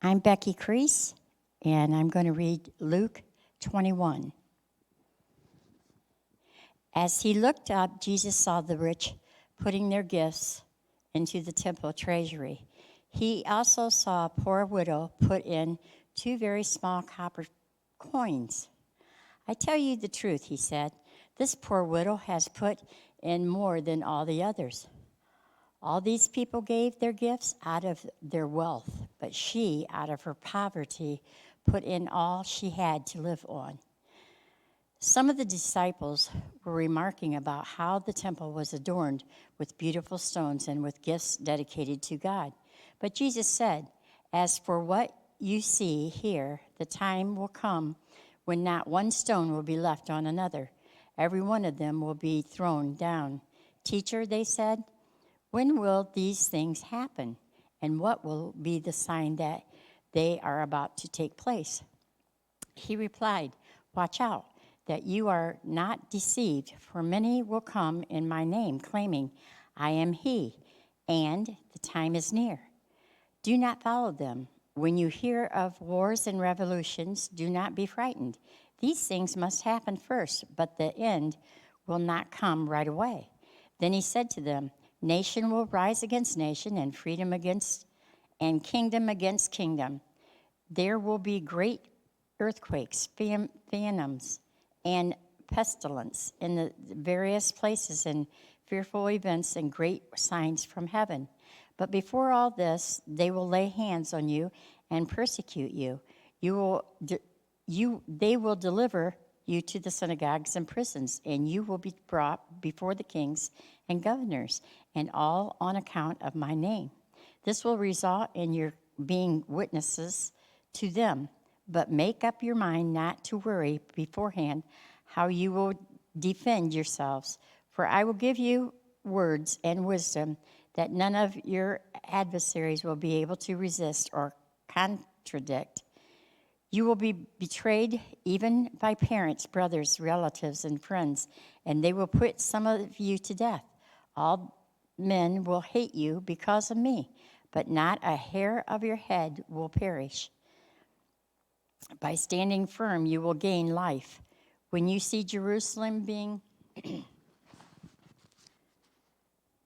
I'm Becky Crease, and I'm going to read Luke 21. As he looked up, Jesus saw the rich putting their gifts into the temple treasury. He also saw a poor widow put in 2 very small copper coins. I tell you the truth, he said, this poor widow has put in more than all the others. All these people gave their gifts out of their wealth, but she, out of her poverty, put in all she had to live on. Some of the disciples were remarking about how the temple was adorned with beautiful stones and with gifts dedicated to God. But Jesus said, as for what you see here, the time will come when not one stone will be left on another. Every one of them will be thrown down. Teacher, they said, when will these things happen? And what will be the sign that they are about to take place? He replied, watch out that you are not deceived, for many will come in my name, claiming, I am he, and the time is near. Do not follow them. When you hear of wars and revolutions, do not be frightened. These things must happen first, but the end will not come right away. Then he said to them, nation will rise against nation, and freedom against, and kingdom against kingdom. There will be great earthquakes, famines, and pestilence in the various places, and fearful events and great signs from heaven. But before all this, they will lay hands on you and persecute you. They will deliver you to the synagogues and prisons, and you will be brought before the kings and governors, and all on account of my name. This will result in your being witnesses to them. But make up your mind not to worry beforehand how you will defend yourselves. For I will give you words and wisdom that none of your adversaries will be able to resist or contradict. You will be betrayed even by parents, brothers, relatives, and friends, and they will put some of you to death. All men will hate you because of me, but not a hair of your head will perish. By standing firm, you will gain life. When you see Jerusalem being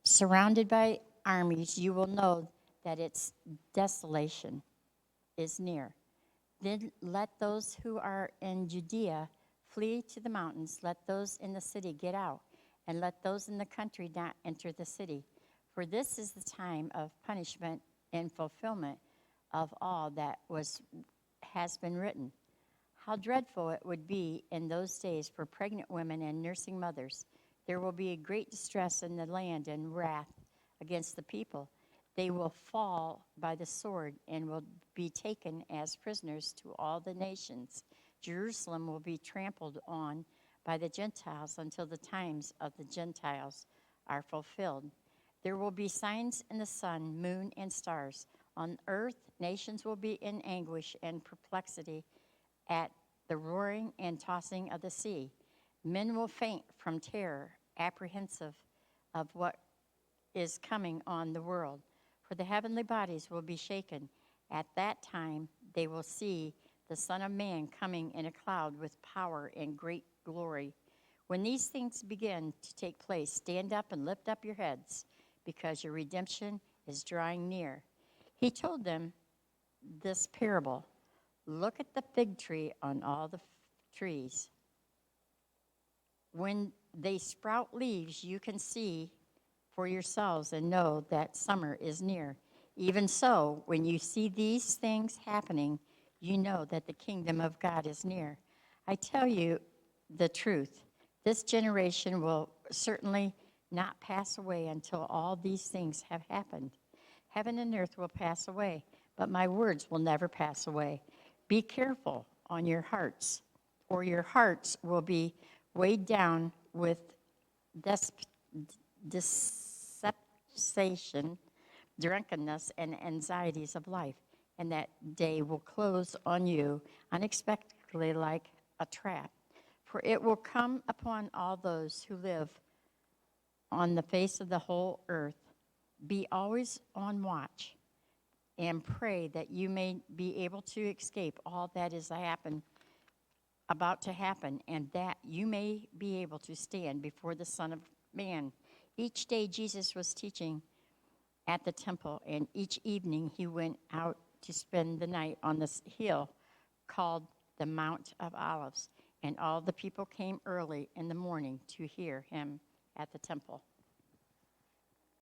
surrounded by armies, you will know that its desolation is near. Then let those who are in Judea flee to the mountains. Let those in the city get out, and let those in the country not enter the city. For this is the time of punishment and fulfillment of all that has been written. How dreadful it would be in those days for pregnant women and nursing mothers. There will be a great distress in the land and wrath against the people. They will fall by the sword and will be taken as prisoners to all the nations. Jerusalem will be trampled on by the Gentiles until the times of the Gentiles are fulfilled. There will be signs in the sun, moon, and stars. On earth, nations will be in anguish and perplexity at the roaring and tossing of the sea. Men will faint from terror, apprehensive of what is coming on the world. For the heavenly bodies will be shaken. At that time, they will see the Son of Man coming in a cloud with power and great glory. When these things begin to take place, stand up and lift up your heads, because your redemption is drawing near. He told them this parable. Look at the fig tree on all the trees. When they sprout leaves, you can see for yourselves and know that summer is near. Even so, when you see these things happening, you know that the kingdom of God is near. I tell you the truth. This generation will certainly not pass away until all these things have happened. Heaven and earth will pass away, but my words will never pass away. Be careful on your hearts, or your hearts will be weighed down with deception, drunkenness, and anxieties of life, and that day will close on you unexpectedly like a trap. For it will come upon all those who live on the face of the whole earth. Be always on watch. and pray that you may be able to escape all that is about to happen, and that you may be able to stand before the Son of Man. Each day Jesus was teaching at the temple, and each evening he went out to spend the night on this hill called the Mount of Olives. And all the people came early in the morning to hear him at the temple.